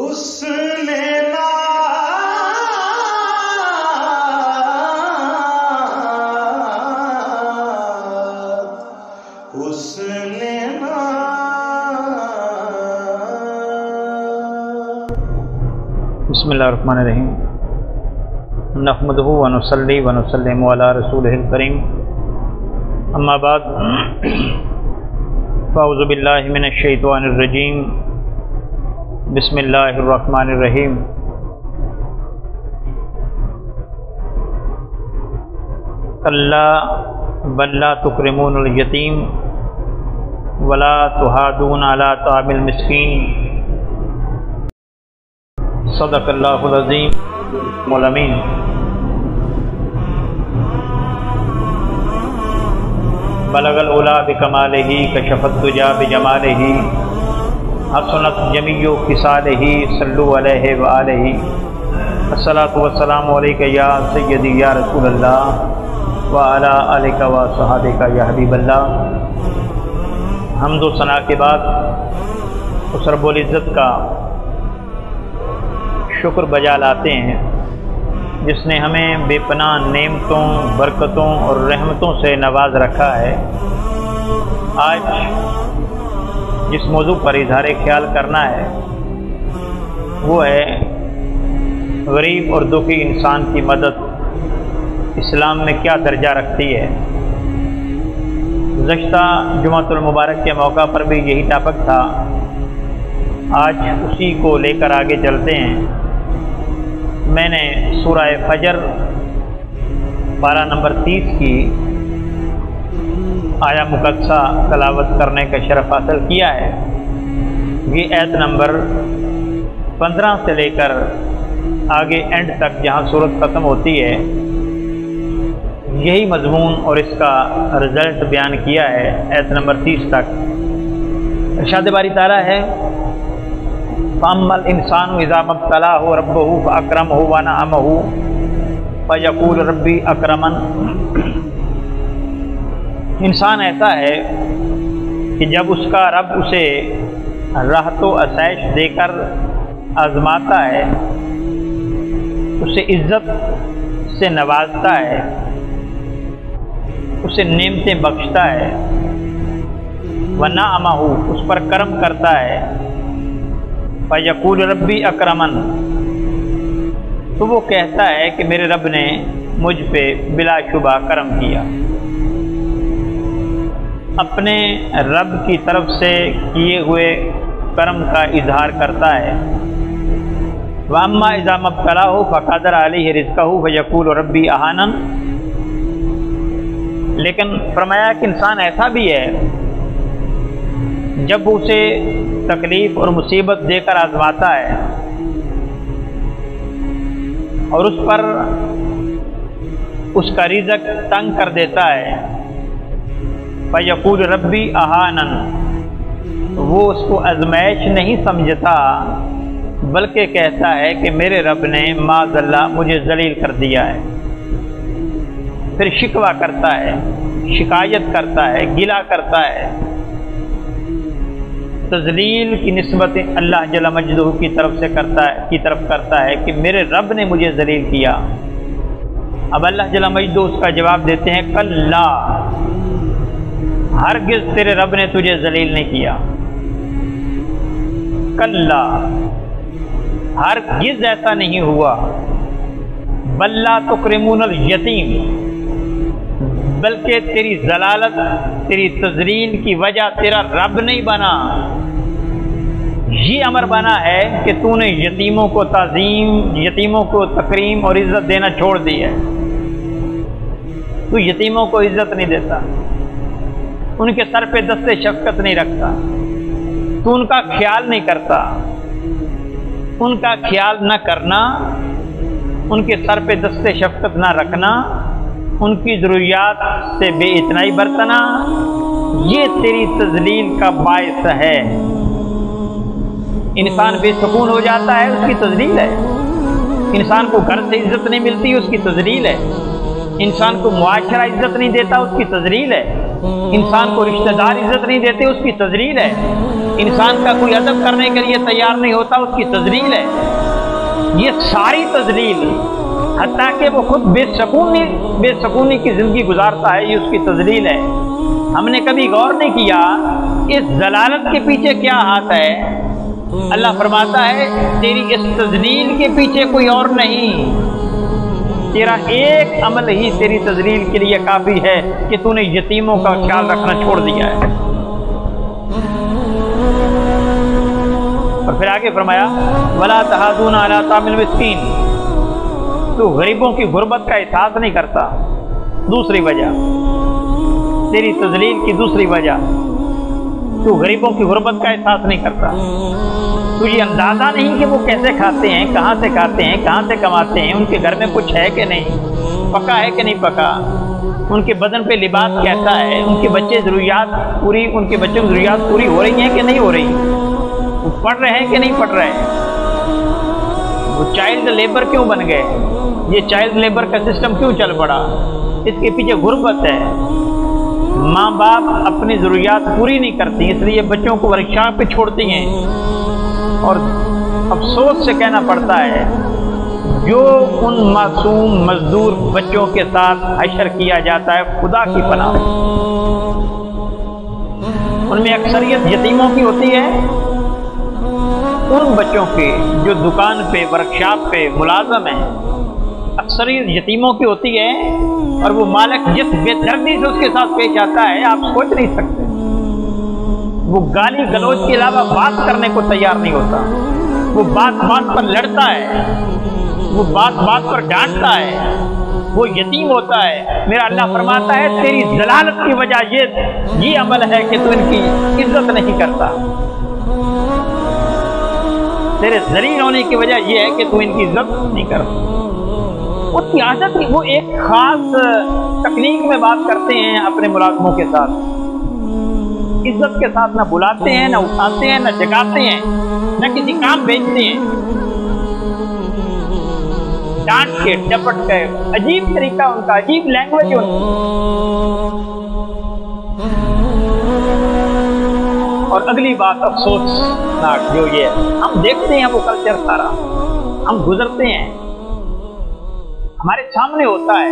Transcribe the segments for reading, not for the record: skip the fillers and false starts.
حسن بسم اللہ الرحمن الرحیم نحمدہ ونصلی ونسلم علی رسولہ الکریم اما بعد فاعوذ باللہ من الشیطان الرجیم بسم اللہ الرحمن الرحیم کلا بل لا تکرمون الیتیم ولا تحاضون علی طعام المسکین صدق اللہ العظیم والامین۔ بلغ العلا بکمالہ کشف الدجی بجمالہ حسنت جمیع خصالہ صلوا علیہ وآلہ الصلاۃ والسلام علیک یا سیدی یا رسول اللہ وعلی آلک وصحابک یا حبیب اللہ۔ حمد و ثنا کے بعد اس رب العزت کا شکر بجا لاتے ہیں جس نے ہمیں بے پناہ نعمتوں، برکتوں اور رحمتوں سے نواز رکھا ہے۔ آج جس موضوع پر اظہار خیال کرنا ہے وہ ہے غریب اور دکھی انسان کی مدد اسلام میں کیا درجہ رکھتی ہے۔ گزشتہ جمعۃ المبارک کے موقع پر بھی یہی ٹاپک تھا، آج اسی کو لے کر آگے چلتے ہیں۔ میں نے سورہ فجر پارہ نمبر 30 کی آیا مقدسہ تلاوت کرنے کا شرف حاصل کیا ہے۔ یہ آیت نمبر 15 سے لے کر آگے اینڈ تک جہاں سورت ختم ہوتی ہے یہی مضمون اور اس کا رزلٹ بیان کیا ہے آیت نمبر 30 تک۔ ارشاد باری تعالیٰ ہے فَأَمَّا الْإِنسَانُ إِذَا مَا ابْتَلَاهُ رَبُّهُ فَأَكْرَمَهُ وَنَعَمَهُ فَيَقُولُ رَبِّي أَكْرَمَنِ۔ انسان ایسا ہے کہ جب اس کا رب اسے راحت و آسائش دے کر آزماتا ہے، اسے عزت سے نوازتا ہے، اسے نعمتیں بخشتا ہے، وَنَعَمَهُ اس پر کرم کرتا ہے، فَيَقُولُ رَبِّي أَكْرَمَنِ تو وہ کہتا ہے کہ میرے رب نے مجھ پہ بلا شبہ کرم کیا۔ اپنے رب کی طرف سے کیے ہوئے کرم کا اظہار کرتا ہے۔ وَأَمَّا إِذَا مَا ابْتَلَاهُ فَقَدَرَ عَلَيْهِ رِزْقَهُ فَيَقُولُ رَبِّي أَهَانَنِ لیکن فرمایا کہ انسان ایسا بھی ہے جب اسے تکلیف اور مصیبت دے کر آزماتا ہے اور اس پر اس کا رزق تنگ کر دیتا ہے، فَيَقُولُ رَبِّي أَهَانَنِ وہ اس کو آزمائش نہیں سمجھتا بلکہ کہتا ہے کہ میرے رب نے معاذ اللہ مجھے ذلیل کر دیا ہے۔ پھر شکوہ کرتا ہے، شکایت کرتا ہے، گلہ کرتا ہے، تذلیل کی نسبت اللہ جل مجدہ کی طرف کرتا ہے کہ میرے رب نے مجھے ذلیل کیا۔ اب اللہ جل مجدہ اس کا جواب دیتے ہیں کلا ہرگز تیرے رب نے تجھے ذلیل نہیں کیا، کلا ہرگز ایسا نہیں ہوا، بل لا تکرمون الیتیم بلکہ تیری ضلالت، تیری تذلیل کی وجہ تیرا رب نہیں بنا، یہ امر بنا ہے کہ تو نے یتیموں کو تعظیم، یتیموں کو تکریم اور عزت دینا چھوڑ دی ہے۔ تو یتیموں کو عزت نہیں دیتا، ان کے سر پہ دست شفقت نہیں رکھتا، تو ان کا خیال نہیں کرتا۔ ان کا خیال نہ کرنا، ان کے سر پہ دست شفقت نہ رکھنا، ان کی ضروریات سے بے اتنائی برتنا، یہ تیری تذلیل کا باعث ہے۔ انسان بے سکون ہو جاتا ہے، اس کی تذلیل ہے۔ انسان کو گھر سے عزت نہیں ملتی، اس کی تذلیل ہے۔ انسان کو معاشرہ عزت نہیں دیتا، اس کی تذلیل ہے۔ انسان کو رشتہ دار عزت نہیں دیتے، اس کی تذلیل ہے۔ انسان کا کوئی ادب کرنے کے لیے تیار نہیں ہوتا، اس کی تذلیل ہے۔ یہ ساری تذلیل، حتیٰ کہ وہ خود بے سکونی کی زندگی گزارتا ہے، یہ اس کی تذلیل ہے۔ ہم نے کبھی غور نہیں کیا اس ضلالت کے پیچھے کیا ہاتھ ہے۔ اللہ فرماتا ہے تیری اس تذلیل کے پیچھے کوئی اور نہیں، تیرا ایک عمل ہی تیری تذلیل کے لیے کافی ہے کہ تو نے یتیموں کا خیال رکھنا چھوڑ دیا ہے۔ اور پھر آگے فرمایا وَلَا تَحَاضُونَ عَلَىٰ طَعَامِ الْمِسْكِينِ، تو غریبوں کی غربت کا احساس نہیں کرتا۔ دوسری وجہ تیری تذلیل کی دوسری وجہ، تو غریبوں کی غربت کا احساس نہیں کرتا۔ تجھے اندازہ نہیں کہ وہ کیسے کھاتے ہیں، کہاں سے کھاتے ہیں، کہاں سے کماتے ہیں، ان کے گھر میں کچھ ہے کہ نہیں، پکا ہے کہ نہیں پکا، ان کے بدن پہ لباس کیسا ہے، ان کے بچوں کی ضروریات پوری ہو رہی ہیں کہ نہیں ہو رہی، وہ پڑھ رہے ہیں کہ نہیں پڑھ رہے، وہ چائلڈ لیبر کیوں بن گئے، یہ چائلڈ لیبر کا سسٹم کیوں چل پڑا، اس کے پیچھے غربت ہے۔ ماں باپ اپنی ضروریات پوری نہیں کرتی، اس لیے بچوں کو ورکشاپ پہ چھوڑتی ہیں، اور افسوس سے کہنا پڑتا ہے جو ان معصوم مزدور بچوں کے ساتھ حشر کیا جاتا ہے، خدا کی پناہ ان میں اکثریت یتیموں کی ہوتی ہے، ان بچوں کی جو دکان پہ ورکشاپ پہ ملازم ہیں، اکثریت یتیموں کی ہوتی ہے، اور وہ مالک جس بے دردی سے اس کے ساتھ پیش آتا ہے آپ سوچ نہیں سکتے۔ وہ گالی گلوچ کے علاوہ بات کرنے کو تیار نہیں ہوتا، وہ بات بات پر لڑتا ہے، وہ بات بات پر ڈانٹتا ہے، وہ یتیم ہوتا ہے۔ میرا اللہ فرماتا ہے تیری ضلالت کی وجہ یہ عمل ہے کہ تو ان کی عزت نہیں کرتا، تیرے ذلیل ہونے کی وجہ یہ ہے کہ تو ان کی عزت نہیں کرتا۔ اس کی عادت ہی، وہ ایک خاص تکنیک میں بات کرتے ہیں اپنے ملازموں کے ساتھ، عزت کے ساتھ نہ بلاتے ہیں، نہ اٹھاتے ہیں، نہ جگاتے ہیں، نہ کسی کام بھیجتے ہیں، ڈانٹ کے ڈپٹ کے، عجیب طریقہ ان کا، عجیب لینگویج ان کی۔ اور اگلی بات افسوسناک جو یہ ہے، ہم دیکھتے ہیں وہ کلچر سارا، ہم گزرتے ہیں، ہمارے سامنے ہوتا ہے،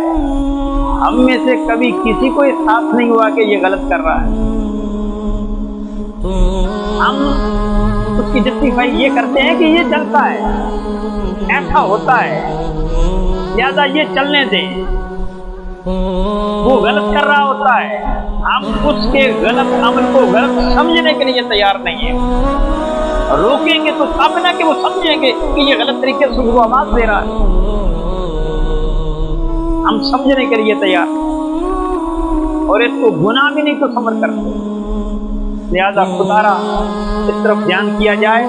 ہم میں سے کبھی کسی کو احساس نہیں ہوا کہ یہ غلط کر رہا ہے، ہم اس کی جسٹیفائی یہ کرتے ہیں کہ یہ چلتا ہے، ایسا ہوتا ہے، لہذا یہ چلنے دیں، وہ غلط کر رہا ہوتا ہے، ہم اس کے غلط عمل کو غلط سمجھنے کے لیے تیار نہیں ہیں، روکیں گے تو تب نہ کہ وہ سمجھیں گے کہ یہ غلط طریقے سے ان کو آواز دے رہا ہے، ہم سمجھنے کے لیے تیار اور اس کو گناہ بھی نہیں تو سمجھ کرتے۔ لہذا خدارا اس طرف دھیان کیا جائے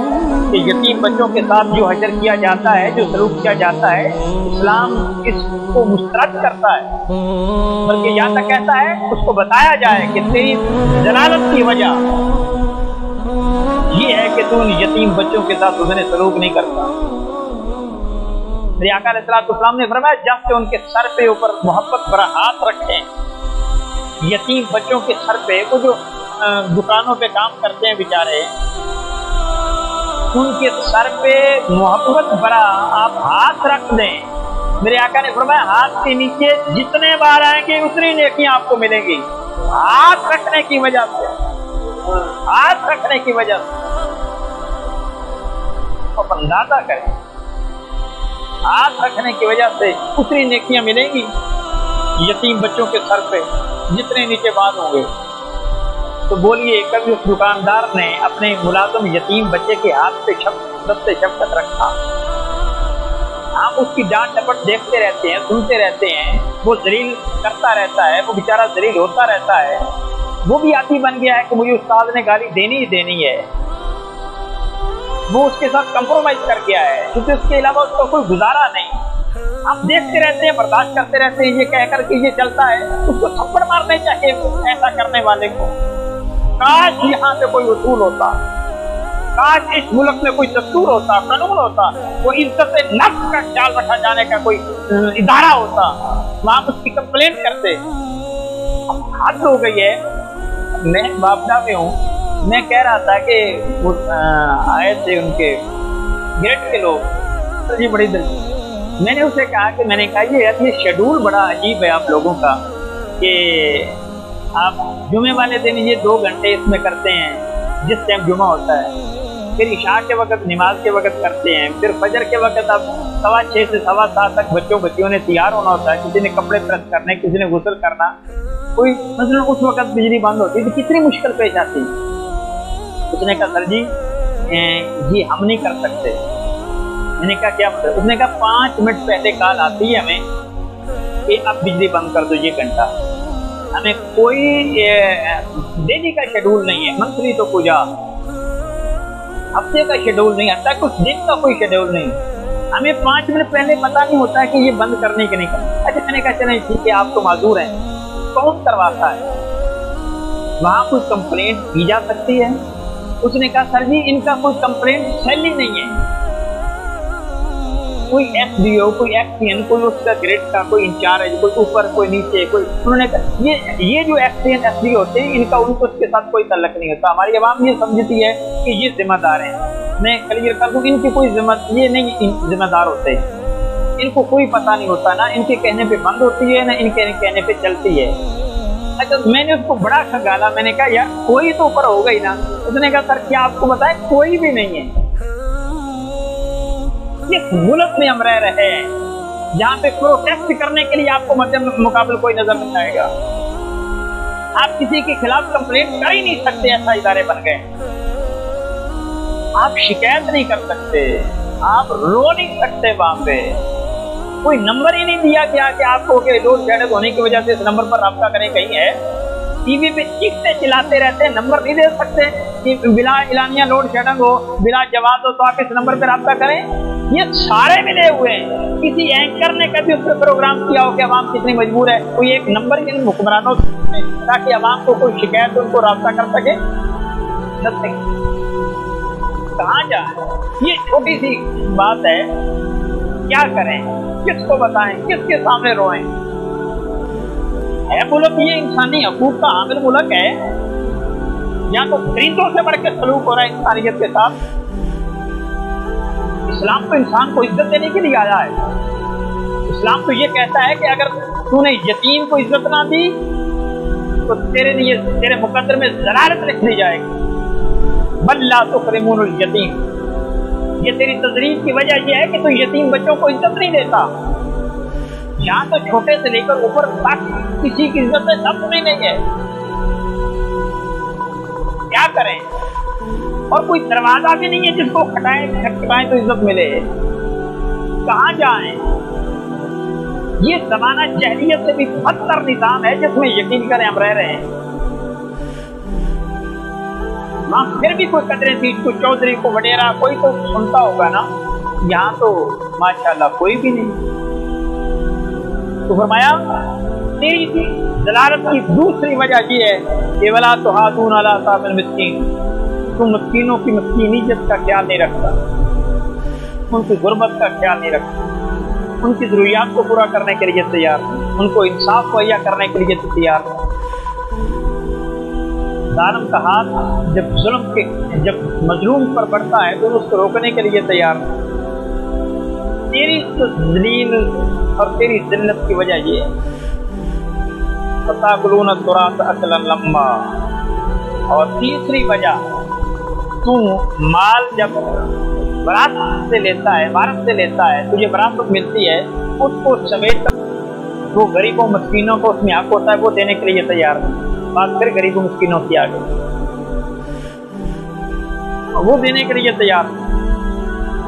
کہ یتیم بچوں کے ساتھ جو حشر کیا جاتا ہے، جو سلوک کیا جاتا ہے، اسلام اس کو مسترد کرتا ہے، بلکہ یہاں تک کہتا ہے اس کو بتایا جائے کہ تیری ضلالت کی وجہ یہ ہے کہ تو ان یتیم بچوں کے ساتھ حسن سلوک نہیں کرتا۔ میرے آقا علیہ السلام نے فرمایا جب سے ان کے سر پہ اوپر محبت بھرا ہاتھ رکھیں، یتیم بچوں کے سر پہ، وہ جو دکانوں پہ کام کرتے ہیں بیچارے، ان کے سر پہ محبت بھرا آپ ہاتھ رکھ دیں، میرے آقا نے فرمایا ہاتھ کے نیچے جتنے بار آئیں گے اتنی نیکیاں آپ کو ملیں گی، ہاتھ رکھنے کی وجہ سے، ہاتھ رکھنے کی وجہ سے آپ اندازہ کریں، ہاتھ رکھنے کی وجہ سے اتنی نیکیاں ملیں گی یتیم بچوں کے سر پہ جتنے نیچے بات ہوں گے۔ تو بولیے کبھی اس دکاندار نے اپنے ملازم یتیم بچے کے ہاتھ پہ شفقت رکھا؟ ہم اس کی ڈانٹ ڈپٹ دیکھتے رہتے ہیں، سنتے رہتے ہیں، وہ ذلیل کرتا رہتا ہے، وہ بیچارہ ذلیل ہوتا رہتا ہے، وہ بھی عادی بن گیا ہے کہ مجھے استاد نے گالی دینی ہی دینی ہے، وہ اس کے ساتھ کمپرومائز کر گیا ہے کیونکہ اس کے علاوہ اس کا کوئی گزارا نہیں۔ ہم دیکھتے رہتے ہیں، برداشت کرتے رہتے ہیں، یہ کہہ کر کہ یہ چلتا ہے، اس کو تھپڑ مارنے چاہیے ایسا کرنے والے کو۔ کاش یہاں پہ کوئی اصول ہوتا، کاش اس ملک میں کوئی دستور ہوتا، قانون ہوتا، کوئی عزت نفس کا خیال رکھا جانے کا کوئی ادارہ ہوتا، وہاں اس کی کمپلینٹ کرتے، حد ہو گئی ہے. میں باپنا میں ہوں, میں کہہ رہا تھا کہ آئے تھے ان کے گیٹ کے لوگ, جی بڑی دل, میں نے اسے کہا کہ میں نے کہا یہ شیڈول بڑا عجیب ہے آپ لوگوں کا کہ آپ جمعے والے دن یہ 2 گھنٹے اس میں کرتے ہیں جس ٹائم جمعہ ہوتا ہے, پھر عشاء کے وقت نماز کے وقت کرتے ہیں, پھر فجر کے وقت اب 6:15 سے 7:15 تک بچیوں نے تیار ہونا ہوتا ہے, کسی نے کپڑے پریس کرنے, کسی نے غسل کرنا, کوئی مثلا اس وقت بجلی بند ہوتی تو کتنی مشکل پیش آتی. اس نے کہا سر جی یہ ہم نہیں کر سکتے. میں نے کہا کیا مطلب؟ اس نے کہا 5 منٹ پہلے کال آتی ہے ہمیں کہ اب بجلی بند کر دو یہ گھنٹہ. ہمیں کوئی ڈیلی کا شیڈول نہیں ہے, منتھلی تو پوجا, ہفتے کا شیڈول نہیں, حتیٰ کچھ دن کا کوئی شیڈول نہیں. ہمیں 5 منٹ پہلے پتہ نہیں ہوتا ہے کہ یہ بند کرنے کے نہیں کرنا. اچھا میں نے کہا چلیں ٹھیک ہے آپ تو معذور ہیں, کون کرواتا ہے؟ وہاں کوئی کمپلینٹ کی جا سکتی ہے؟ اس نے کہا سر جی ان کا کوئی کمپلینٹ سیل ہی نہیں ہے, کوئی ایس ڈی او, کوئی ایکس سی این, کوئی اس کا گریڈ کا کوئی انچارج, کوئی اوپر کوئی نیچے, کوئی. انہوں نے کہا یہ جو ایکس سی این ایس ڈی او ہوتے ہیں ان کا ان کو اس کے ساتھ کوئی تعلق نہیں ہوتا. ہماری عوام یہ سمجھتی ہے کہ یہ ذمہ دار ہیں. میں کلیئر کر دوں, ان کی کوئی یہ نہیں ذمہ دار ہوتے, ان کو کوئی پتہ نہیں ہوتا, نہ ان کے کہنے پہ بند ہوتی ہے نہ ان کے کہنے پہ چلتی ہے. اچھا میں نے اس کو بڑا کھگالا, میں نے کہا یار کوئی تو اوپر ہوگا ہی نا. اس نے کہا سر کیا آپ کو بتائیں کوئی بھی نہیں ہے. اس ملک میں ہم رہ رہے ہیں جہاں پہ پروٹیسٹ کرنے کے لیے آپ کو مقابل کوئی نظر نہیں آئے گا. آپ کسی کے خلاف کمپلینٹ کر ہی نہیں سکتے, ایسا ادارے بن گئے. آپ شکایت نہیں کر سکتے, آپ رو نہیں سکتے. وہاں پہ کوئی نمبر ہی نہیں دیا گیا کہ آپ کو لوڈ شیڈنگ ہونے کی وجہ سے اس نمبر پر رابطہ کریں. کہیں ہے ٹی وی پہ چیختے چلاتے رہتے ہیں, نمبر نہیں دے سکتے کہ بلا اعلانیہ لوڈ شیڈنگ ہو, بلا جواز ہو تو آپ اس نمبر پہ رابطہ کریں. یہ سارے ملے ہوئے ہیں. کسی اینکر نے کبھی اس پہ پروگرام کیا ہو کہ عوام کتنی مجبور ہے, کوئی ایک نمبر کے حکمرانوں تاکہ عوام کو کوئی شکایت ان کو رابطہ کر سکے؟ کہاں جائیں؟ یہ چھوٹی سی بات ہے, کیا کریں, کس کو بتائیں, کس کے سامنے روئیں؟ ہے ملک یہ انسانی حقوق کا حامل ملک ہے, یا تو پرندوں سے بڑھ کے سلوک ہو رہا ہے انسانیت کے ساتھ. اسلام تو انسان کو عزت دینے کے لیے آیا ہے. اسلام تو یہ کہتا ہے کہ اگر تو نے یتیم کو عزت نہ دی تو تیرے مقدر میں ضلالت لکھ دی جائے گی. بل لا تکرمون الیتیم, یہ تیری تذلیل کی وجہ یہ ہے کہ تو یتیم بچوں کو عزت نہیں دیتا. یہاں تو چھوٹے سے لے کر اوپر تک کسی کی عزت سب میں نہیں ہے. کیا کریں؟ اور کوئی دروازہ بھی نہیں ہے جس کو کھٹکھٹائیں تو عزت ملے. کہاں جائیں؟ یہ زمانہ جہلیت سے بھی بدتر نظام ہے جس میں یقین کریں ہم رہ رہے ہیں. وہاں پھر بھی کوئی قدرے تھی, کوئی چودھری, کو وڈیرا, کوئی تو سنتا ہوگا نا. یہاں تو ماشاءاللہ کوئی بھی نہیں. تو فرمایا تیری ضلالت کی دوسری وجہ یہ ہے کہ ولا تحاضون علی طعام المسکین, تم مسکینوں کی مسکینیت کا خیال نہیں رکھتا, ان کی غربت کا خیال نہیں رکھتا, ان کی ضروریات کو پورا کرنے کے لیے تیار, ان کو انصاف مہیا کرنے کے لیے تیار. ظالم کا ہاتھ جب مظلوم پر بڑھتا ہے تو اس کو روکنے کے لیے تیار. تیری ذلیل اور تیری ذلت کی وجہ یہ ہے. فتاکلون التراث اکلا لما, اور تیسری وجہ تو مال جب وراثت سے لیتا ہے, وارث سے لیتا ہے, تجھے وراثت ملتی ہے, اس کو سمیٹ کر وہ غریبوں مسکینوں کو اس میں حق ہوتا ہے وہ دینے کے لیے تیار ہے. بات پھر غریبوں مسکینوں کی آگے, وہ دینے کے لیے تیار.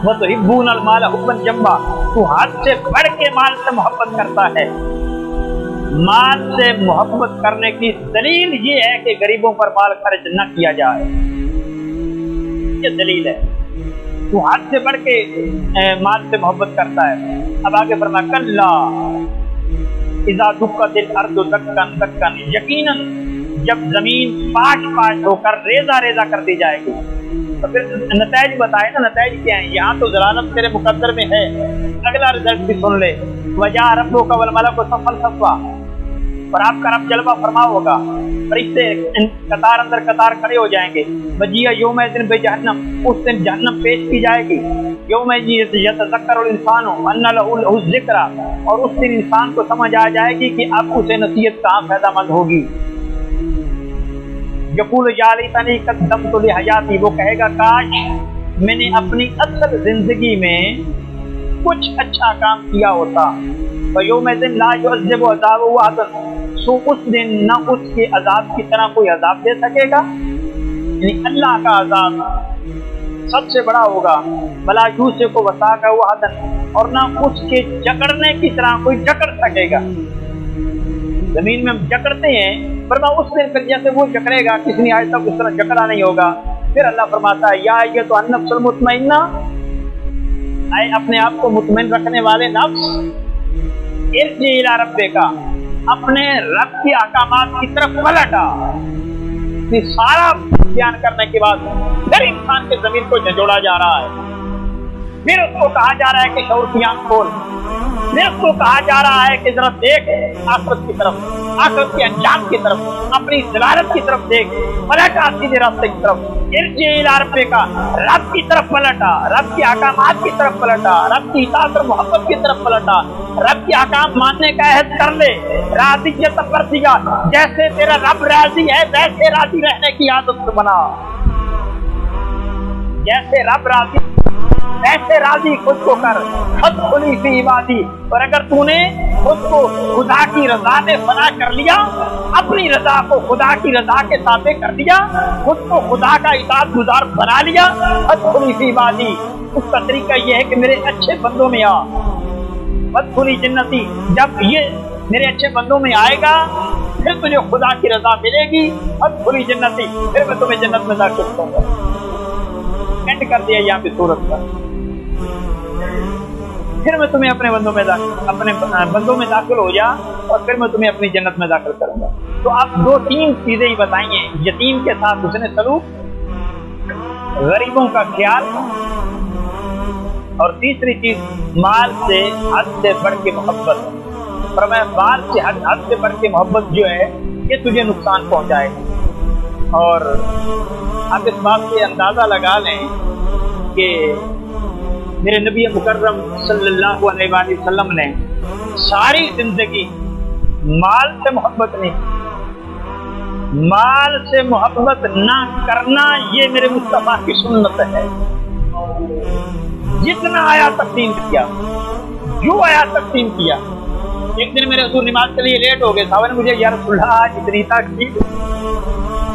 وہ تو حبون المال حبا جما, تو حد سے بڑھ کے مال سے محبت کرتا ہے. مال سے محبت کرنے کی دلیل یہ ہے کہ غریبوں پر مال خرچ نہ کیا جائے. یہ دلیل ہے. تو حد سے بڑھ کے مال سے محبت کرتا ہے. اب آگے فرمایا کلا اذا دکت الارض دکن دکن, یقیناً جب زمین پاش پاش ہو کر ریزہ ریزہ کر دی جائے گی. تو پھر نتائج بتائے نا, نتائج کیا ہیں؟ یہاں تو ضلالت تیرے مقدر میں ہے, اگلا رزلٹ بھی سن لے. وجاء ربک والملک صفا صفا, اور آپ کا رب جلوہ فرما ہوگا، فرشتے قطار اندر قطار کھڑے ہو جائیں گے، وجیہ یومئذ بجہنم، اس دن جہنم پیش کی جائے گی، یومئذ یتذکر الانسان ان لہ الذکریٰ، اور اس دن انسان کو سمجھ آ جائے گی کہ اب اسے نصیحت کہاں فائدہ مند ہوگی۔ یقول یا لیتنی قدمت لحیاتی، وہ کہے گا کاش میں نے اپنی اصل زندگی میں کچھ اچھا کام کیا ہوتا۔ فَيَوْمَئِذٍ لَا يُعَذِّبُ عَذَابَهُ أَحَدٌ، سو اس دن نہ اس کے عذاب کی طرح کوئی عذاب دے سکے گا، یعنی اللہ کا عذاب سب سے بڑا ہوگا، وَلَا يُوثِقُ وَثَاقَهُ أَحَدٌ، اور نہ اس کے جکڑنے کی طرح کوئی جکڑ سکے گا۔ زمین میں ہم جکڑتے ہیں، فرما اس دن پھر جیسے وہ جکڑے گا کسی نے آج تک اس طرح جکڑا نہیں ہوگا۔ پھر اللہ فرماتا ہے یا ایتھا النفس المطمئنہ، اے اپنے آپ کو مطمئن رکھنے والے نفس، ارجعی الی ربک، اپنے رب کے احکامات کی طرف پلٹ آ۔ یہ سارا بیان کرنے کے بعد پھر انسان کے ضمیر کو جھنجھوڑا جا رہا ہے، پھر اس کو کہا جا رہا ہے کہ شعور کی آنکھ کھول، پھر اس کو کہا جا رہا ہے کہ ذرا دیکھ آخرت کی طرف، آخرت کے انجام کی طرف، اپنی ضلالت کی طرف دیکھ، پلٹ آ سیدھے راستے کی طرف، ارجع الی ربک، رب کی طرف پلٹ آ، رب کے احکامات کی طرف پلٹ آ، رب کی اطاعت اور محبت کی طرف پلٹ آ، رب کے احکام ماننے کا عہد کر لے، راضیت پرسیہ، جیسے تیرا رب راضی ہے ویسے راضی رہنے کی عادت بنا، جیسے رب راضی ایسے راضی خود کو کر، خود کھلی فی عبادی، اور اگر تو نے خود کو خدا کی رضا میں فنا کر لیا، اپنی رضا کو خدا کی رضا کے تابع کر دیا، خود کو خدا کا اطاعت گزار بنا لیا، خود کھلی فی عبادی، اس کا طریقہ یہ ہے کہ میرے اچھے بندوں میں آ، خود کھلی جنتی، جب یہ میرے اچھے بندوں میں آئے گا پھر تجھے خدا کی رضا ملے گی، خود کھلی جنتی، پھر میں تمہیں جنت میں داخل کروں گا۔ اینڈ کر دیا یہاں پہ سورت کا، پھر میں تمہیں اپنے بندوں میں داخل ہو جا، اور پھر میں تمہیں اپنی جنت میں داخل کروں گا۔ تو آپ دو تین چیزیں ہی بتائی ہیں، یتیم کے ساتھ حسن سلوک، غریبوں کا خیال، اور تیسری چیز مال سے حد سے بڑھ کے محبت، فرمایا مال سے حد سے بڑھ کے محبت جو ہے یہ تجھے نقصان پہنچائے گا۔ اور آپ اس بات سے اندازہ لگا لیں کہ میرے نبی مکرم صلی اللہ علیہ وآلہ وسلم نے ساری زندگی مال سے محبت نہیں، مال سے محبت نہ کرنا یہ میرے مصطفیٰ کی سنت ہے۔ جتنا آیا تقسیم کیا، جو آیا تقسیم کیا۔ ایک دن میرے حضور نماز کے لیے لیٹ ہو گئے، صحابہ نے مجھے یا رسول اللہ آج اتنی تاخیر،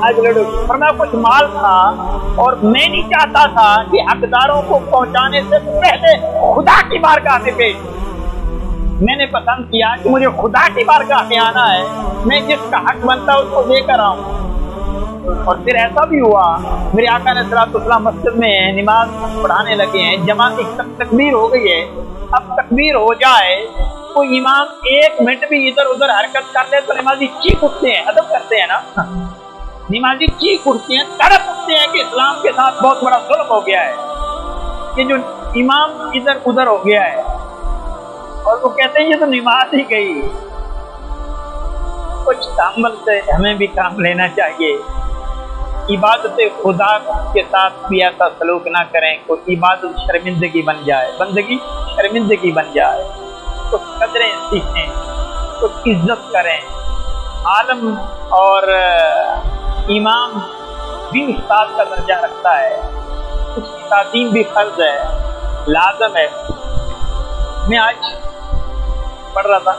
آج لیٹ ہو گئی، پر میں کچھ مال تھا اور میں نہیں چاہتا تھا کہ حقداروں کو پہنچانے سے پہلے خدا کی بارگاہ میں پیش، میں نے پسند کیا کہ مجھے خدا کی بارگاہ میں آنا ہے، میں جس کا حق بنتا ہے اس کو دے کر آؤں۔ اور پھر ایسا بھی ہوا، میرے آقا علیہ الصلوۃ والسلام مسجد میں نماز پڑھانے لگے ہیں، جماعت ایک تکبیر ہو گئی ہے، اب تکبیر ہو جائے تو امام ایک منٹ بھی ادھر ادھر حرکت کر لے تو نمازی چیخ اٹھتے ہیں، ادب کرتے ہیں نا، نمازی چیخ اٹھتے ہیں، تڑپ اٹھتے ہیں کہ اسلام کے ساتھ بہت بڑا ظلم ہو گیا ہے کہ جو امام ادھر ادھر ہو گیا ہے، اور وہ کہتے ہیں یہ تو نماز ہی گئی۔ کچھ تحمل سے ہمیں بھی کام لینا چاہیے، عبادت خدا کے ساتھ بھی ایسا سلوک نہ کریں کوئی عبادت شرمندگی بن جائے، بندگی شرمندگی بن جائے، کچھ قدریں سیکھیں، کچھ عزت کریں۔ عالم اور امام بھی استاد کا درجہ رکھتا ہے، اس کی تعظیم بھی فرض ہے، لازم ہے۔ میں آج پڑھ رہا تھا،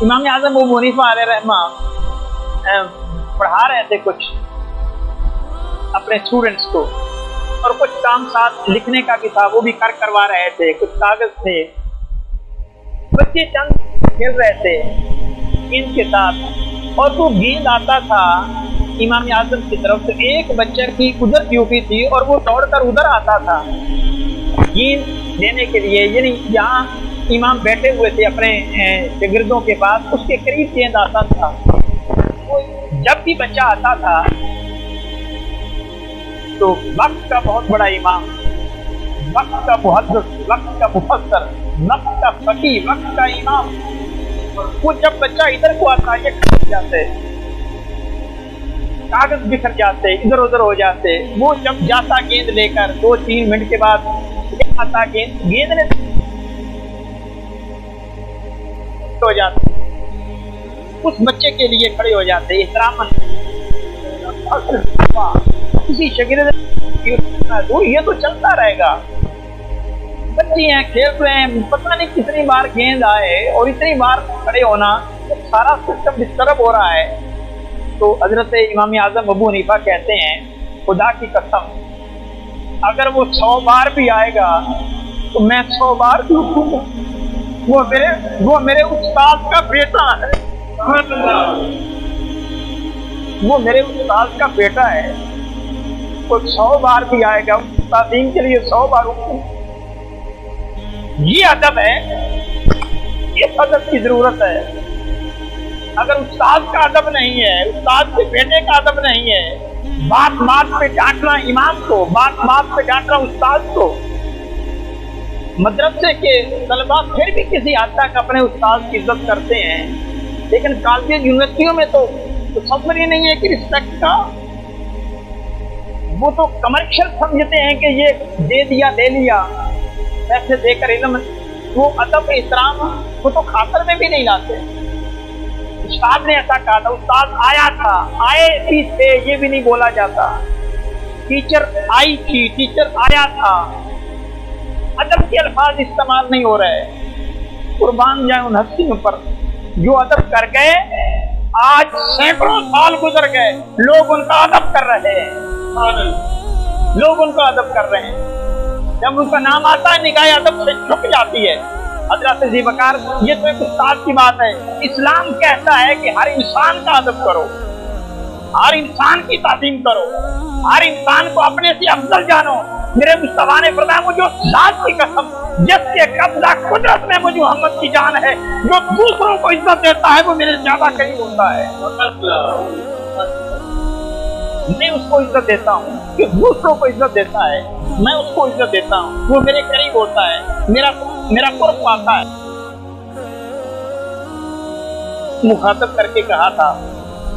امام اعظم ابو حنیفہ علیہ رحمہ پڑھا رہے تھے کچھ اپنے اسٹوڈنٹس کو، اور کچھ کام ساتھ لکھنے کا بھی تھا، وہ بھی کروا رہے تھے، کچھ کاغذ تھے، بچے چند کھیل رہے تھے گیند کے ساتھ، اور وہ گیند آتا تھا امام اعظم کی طرف سے، ایک بچے کی ادھر ڈیوٹی تھی اور وہ دوڑ کر ادھر آتا تھا گیند لینے کے لیے، یعنی جہاں امام بیٹھے ہوئے تھے اپنے شاگردوں کے پاس، اس کے قریب گیند آتا تھا۔ جب بھی بچہ آتا تھا تو وقت کا بہت بڑا امام، وقت کا محدث، وقت کا مفسر، وقت کا فقیہ، وقت کا امام وہ جب بچہ ادھر کو آتا ہے کھڑ جاتے، کاغذ بکھر جاتے، ادھر ادھر ہو جاتے. وہ جب جاتا گیند لے کر 2-3 منٹ کے بعد آتا گیند نے ہو جاتے، اس بچے کے لیے کھڑے ہو جاتے احترام. کسی شاگرد یہ تو چلتا رہے گا. بچے ہیں کھیل رہے ہیں، پتہ نہیں کتنی بار گیند آئے اور اتنی بار کھڑے ہونا، سارا سسٹم ڈسٹرب ہو رہا ہے. تو حضرت امام اعظم ابو حنیفہ کہتے ہیں خدا کی قسم اگر وہ 100 بار بھی آئے گا تو میں 100 بار بھی اٹھوں گا. وہ میرے استاد کا بیٹا ہے، وہ میرے استاد کا بیٹا ہے. وہ 100 بار بھی آئے گا تعظیم کے لیے 100 بار اٹھوں. یہ ادب ہے، اس ادب کی ضرورت ہے. اگر استاد کا ادب نہیں ہے، استاد کے بیٹے کا ادب نہیں ہے، بات بات پہ ڈانٹنا امام کو، بات بات پہ ڈانٹنا استاد کو. مدرسے کے طلباء پھر بھی کسی حد تک اپنے استاد کی عزت کرتے ہیں، لیکن کالج یونیورسٹیوں میں تو تصور ہی نہیں ہے کہ رسپیکٹ کا. وہ تو کمرشل سمجھتے ہیں کہ یہ دے دیا لے لیا، پیسے دے کر علم. وہ ادب احترام وہ تو خاطر میں بھی نہیں لاتے. استاد نے ایسا کہا تھا، استاد آیا تھا، آئے بھی تھے یہ بھی نہیں بولا جاتا. ٹیچر آئی تھی، ٹیچر آیا تھا. ادب کے الفاظ استعمال نہیں ہو رہے. قربان جائیں ان ہستیوں پر جو ادب کر گئے. آج سینکڑوں سال گزر گئے، لوگ ان کا ادب کر رہے ہیں، لوگ ان کا ادب کر رہے ہیں. جب ان کا نام آتا ہے نگاہ ادب سے جھک جاتی ہے. حضرت ذیبکار یہ تو ایک استاد کی بات ہے. اسلام کہتا ہے کہ ہر انسان کا ادب کرو، ہر انسان کی تعظیم کرو، ہر انسان کو اپنے سے افضل جانو. میرے مصطفیٰ نے فرمایا مجھے اس ذات کی قسم جس کے قبضہ قدرت میں مجھے محمد کی جان ہے، جو دوسروں کو عزت دیتا ہے وہ میرے زیادہ قریب ہوتا ہے. میں اس کو عزت دیتا ہوں کہ دوسروں کو عزت دیتا ہے، میں اس کو عزت دیتا ہوں، وہ میرے قریب ہوتا ہے، میرا قرب پاتا ہے. مخاطب کر کے کہا تھا،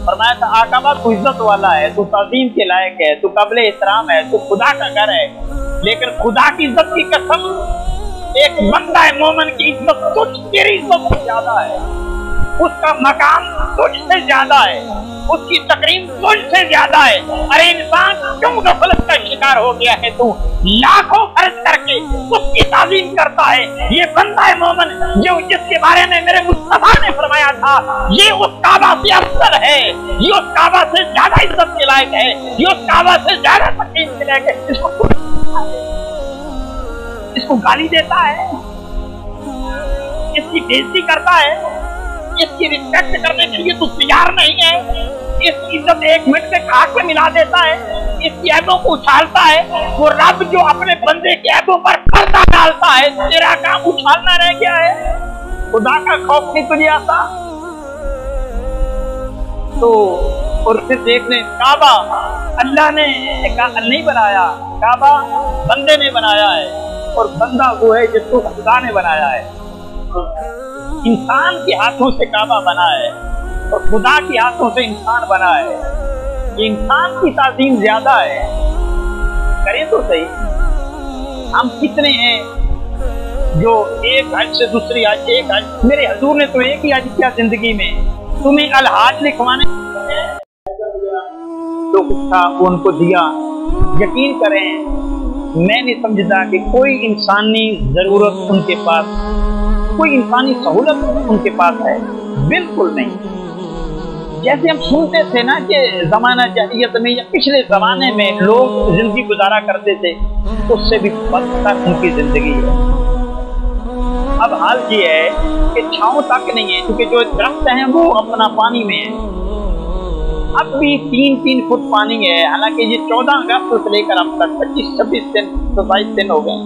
فرمایا تھا آقا تو عزت والا ہے، تو تعظیم کے لائق ہے، تو قابل احترام ہے، تو خدا کا گھر ہے. لیکن خدا کی عزت کی قسم ایک بندہ مومن کی عزت تجھ تیری عزت سے زیادہ ہے. اس کا مقام تجھ سے زیادہ ہے، اس کی تقریم تجھ سے زیادہ ہے. ارے انسان کیوں غفلت کا شکار ہو گیا ہے؟ تو لاکھوں خرچ کر کے اس کی تعظیم کرتا ہے. یہ بندہ مومن جو جس کے بارے میں میرے مصطفیٰ نے فرمایا تھا یہ اس کعبہ سے افضل ہے، یہ اس کعبہ سے زیادہ عزت کے لائق ہے، یہ اس کعبہ سے زیادہ تقریم کے لائق ہے. اس کو گالی دیتا ہے، اس کی بےعزتی کرتا ہے، اس کی ریسپیکٹ کرنے کے لیے تو تیار نہیں ہے. اس کی عزت 1 منٹ میں خاک میں ملا دیتا ہے، اس کی عیبوں کو اچھالتا ہے. وہ رب جو اپنے بندے کے عیبوں پر پردہ ڈالتا ہے، تیرا کام اچھالنا رہ گیا ہے. خدا کا خوف نہیں تجھے آتا؟ تو اور پھر دیکھنے کعبہ اللہ نے نہیں بنایا، کعبہ بندے نے بنایا ہے، اور بندہ وہ ہے جس کو خدا نے بنایا ہے. انسان کے ہاتھوں سے کعبہ بنا ہے اور خدا کے ہاتھوں سے انسان بنا ہے. یہ انسان کی تعظیم زیادہ ہے. کریں تو صحیح. ہم کتنے ہیں جو ایک حج سے دوسری حج، ایک حج میرے حضور نے تو ایک ہی حج کیا زندگی میں، تمہیں الحاج لکھوانے جو کچھ تھا وہ ان کو دیا. یقین کریں میں نہیں سمجھتا کہ کوئی انسانی ضرورت ان کے پاس، کوئی انسانی سہولت ان کے پاس ہے، بالکل نہیں. جیسے ہم سنتے تھے نا کہ زمانہ جاہلیت میں یا پچھلے زمانے میں لوگ زندگی گزارا کرتے تھے، اس سے بھی بدتر ان کی زندگی ہے. اب حال یہ ہے کہ چھاؤں تک نہیں ہے، کیونکہ جو درخت ہیں وہ اپنا پانی میں ہیں. اب بھی 3-3 فٹ پانی ہے، حالانکہ یہ 14 اگست سے لے کر اب تک 25-26 دن 27 دن ہو گئے.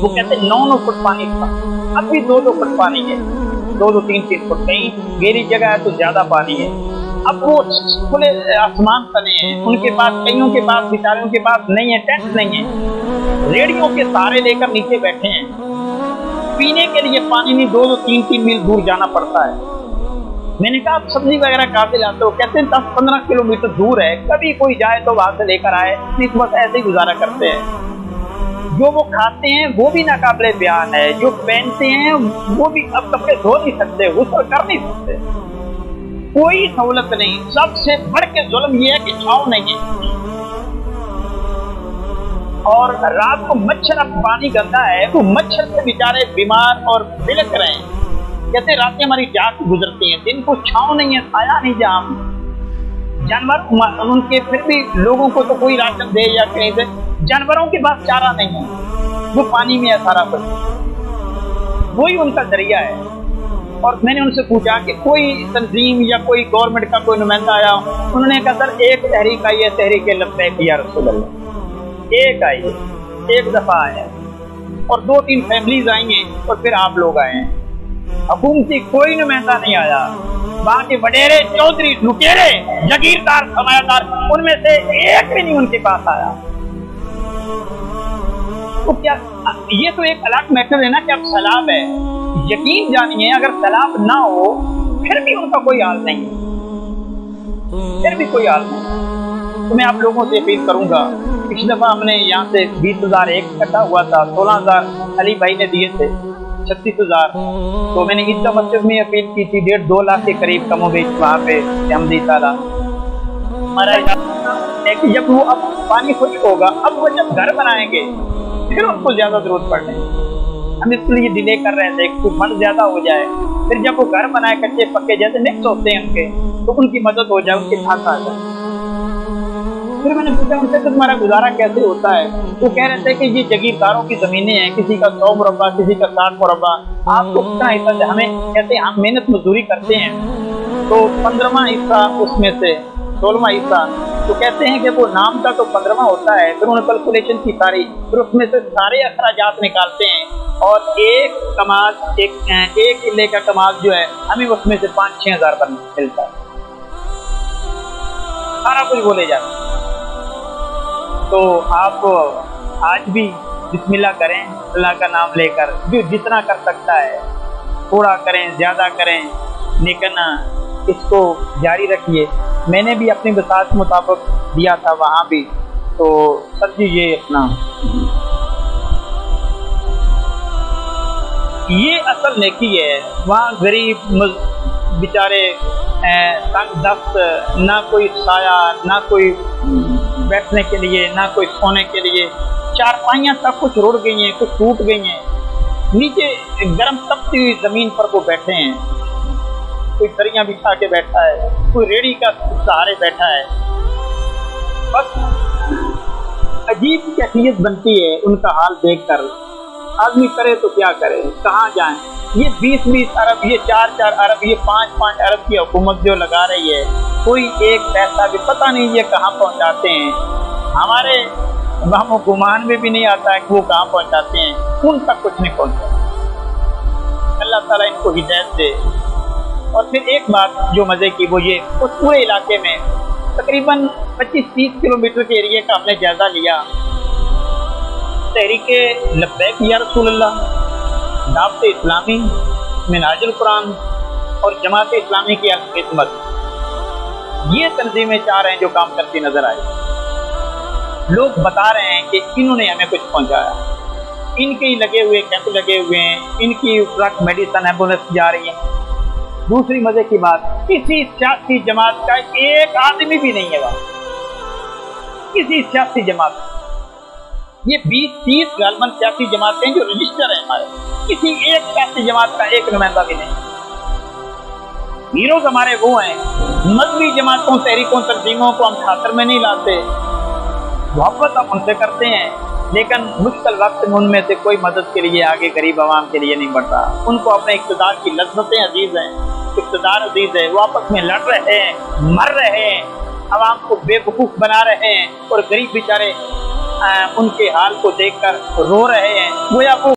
وہ کہتے ہیں 9 فٹ پانی تھا، اب بھی 2 فٹ پانی ہے، 2-3 فٹ. کہیں گہری جگہ ہے تو زیادہ پانی ہے. اب وہ کھلے آسمان تلے ہیں، ان کے پاس، کئیوں کے پاس، بیچاروں کے پاس نہیں ہے، ٹینٹ نہیں ہے، ریڑیوں کے سہارے لے کر نیچے بیٹھے ہیں. پینے کے لیے پانی نہیں 2-3 میل دور جانا پڑتا ہے۔ میں نے کہا آپ سبزی وغیرہ کہاں سے لاتے ہو؟ کہتے ہیں 10-15 کلومیٹر دور ہے، کبھی کوئی جائے تو وہاں سے لے کر آئے، اس بس ایسے ہی گزارا کرتے ہیں۔ جو وہ کھاتے ہیں وہ بھی ناقابل بیان ہے، جو پہنتے ہیں وہ بھی اب کپڑے دھو نہیں سکتے، غسل کر نہیں سکتے، کوئی سہولت نہیں۔ سب سے بڑھ کے ظلم یہ ہے کہ چھاؤں نہیں ہے، اور رات کو مچھر، اب پانی گندا ہے وہ مچھر سے بیچارے بیمار اور بلک رہے ہیں۔ کہتے راتیں ہماری جاگ گزرتی ہیں، دن کو چھاؤں نہیں ہے، سایہ نہیں جہاں جانور ان کے، پھر بھی لوگوں کو تو کوئی راشن دے یا کہیں سے، جانوروں کے پاس چارہ نہیں ہے، وہ پانی میں ہے سارا کچھ، وہی ان کا ذریعہ ہے۔ اور میں نے ان سے پوچھا کہ کوئی تنظیم یا کوئی گورنمنٹ کا کوئی نمائندہ آیا؟ انہوں نے کہا سر ایک تحریک آئی ہے، تحریک لبیک یا رسول اللہ، ایک آئی ہے، ایک دفعہ آیا، اور 2-3 فیملیز آئی ہیں، اور پھر آپ لوگ آئے ہیں، حکومتی کوئی نمائندہ نہیں آیا۔ وہاں کے وڈیرے، چودھری، لٹیرے، جاگیردار، سرمایہ دار، ان میں سے ایک بھی نہیں ان کے پاس آیا۔ تو کیا یہ تو ایک الگ میٹر ہے نا کہ اب سیلاب ہے، یقین جانیے اگر سیلاب نہ ہو پھر بھی ان کا کوئی حال نہیں، پھر بھی کوئی حال نہیں۔ تو میں آپ لوگوں سے اپیل کروں گا، پچھلی دفعہ ہم نے یہاں سے 20,000 ایک اکٹھا ہوا تھا، 16,000 علی بھائی نے دیے تھے، 36,000۔ تو میں نے اس دفعہ مسجد میں اپیل کی تھی 1.5-2 لاکھ کے قریب کم و بیش وہاں پہ حمدی تعالیٰ ہمارا ہے کہ جب وہ اب پانی خشک ہوگا، اب وہ جب گھر بنائیں گے پھر ان کو زیادہ ضرورت پڑنے، ہم اس لیے ڈیلے کر رہے تھے کہ مر زیادہ ہو جائے، پھر جب وہ گھر بنائے کچے پکے جیسے مکس ہوتے ہیں ان کے، تو ان کی مدد ہو جائے، ان کے ساتھ آ جائے۔ پھر میں نے پوچھا ان سے کہ تمہارا گزارا کیسے ہوتا ہے؟ وہ کہہ رہے تھے کہ یہ جاگیرداروں کی زمینیں ہیں، کسی کا 100 مربع، کسی کا 60 مربع، آپ کو کتنا حصہ ہے؟ ہمیں کہتے ہیں ہم محنت مزدوری کرتے ہیں تو 15واں حصہ اس میں سے 16واں حصہ، تو کہتے ہیں کہ وہ نام کا تو 15واں ہوتا ہے، پھر انہوں نے کیلکولیشن کی ساری، پھر اس میں سے سارے اخراجات نکالتے ہیں، اور ایک کماز، ایک کلے کا کماز جو ہے ہمیں اس میں سے 5-6 ہزار پر ملتا ہے، سارا کچھ بولے جاتے ہیں۔ تو آپ آج بھی بسم اللہ کریں، اللہ کا نام لے کر، جو جتنا کر سکتا ہے تھوڑا کریں، زیادہ کریں، لیکن اس کو جاری رکھیے۔ میں نے بھی اپنی بساط مطابق دیا تھا وہاں بھی، تو سر جی یہ اپنا یہ اصل نیکی ہے۔ وہاں غریب بیچارے تنگ دست، نہ کوئی سایہ، نہ کوئی بیٹھنے کے لیے، نہ کوئی سونے کے لیے، چارپائیاں سب کچھ رڑ گئی ہیں، کچھ ٹوٹ گئی ہیں، نیچے گرم تپتی ہوئی زمین پر وہ بیٹھے ہیں، کوئی دریاں بچھا کے بیٹھا ہے، کوئی ریڑھی کا سہارے بیٹھا ہے، بس عجیب کیفیت بنتی ہے ان کا حال دیکھ کر۔ آدمی کرے تو کیا کرے، کہاں جائیں؟ یہ 20-20 ارب، یہ 4-4 ارب، یہ 5-5 ارب کی حکومت جو لگا رہی ہے، کوئی ایک پیسہ بھی پتہ نہیں یہ کہاں پہنچاتے ہیں، ہمارے وہم و گمان میں بھی نہیں آتا ہے کہ وہ کہاں پہنچاتے ہیں، ان تک کچھ نہیں پہنچا۔ اللہ تعالیٰ ان کو ہدایت دے۔ اور پھر ایک بات جو مزے کی وہ یہ، اس پورے علاقے میں تقریباً 25-30 کلومیٹر کے ایریے کا ہم نے جائزہ لیا۔ تحریک لبیک یا رسول اللہ، دعوت اسلامی، منہاج القرآن اور جماعت اسلامی کی خدمت، یہ تنظیمیں 4 ہیں جو کام کرتی نظر آئی۔ لوگ بتا رہے ہیں کہ انہوں نے ہمیں کچھ پہنچایا، ان کے ہی لگے ہوئے کیمپ لگے ہوئے ہیں، ان کی ٹرک میڈیسن ایمبولینس جا رہی ہیں۔ دوسری مزے کی بات، کسی سیاسی جماعت کا ایک آدمی بھی نہیں ہے وہاں، کسی سیاسی جماعت کا۔ یہ 20-30 غالباً سیاسی جماعتیں جو رجسٹر ہیں ہمارے، کسی ایک سیاسی جماعت کا ایک نمائندہ بھی نہیں۔ ہیروز ہمارے وہ ہیں، مذہبی جماعتوں، تحریکوں، تنظیموں کو ہم خاطر میں نہیں لاتے، محبت ہم ان سے کرتے ہیں، لیکن مشکل وقت میں ان میں سے کوئی مدد کے لیے آگے غریب عوام کے لیے نہیں بڑھ رہا۔ ان کو اپنے اقتدار کی لذتیں عزیز ہیں، اقتدار عزیز ہے، وہ آپس میں لڑ رہے ہیں، مر رہے ہیں، عوام کو بے وقوف بنا رہے ہیں، اور غریب بیچارے ان کے حال کو دیکھ کر رو رہے ہیں، گویا وہ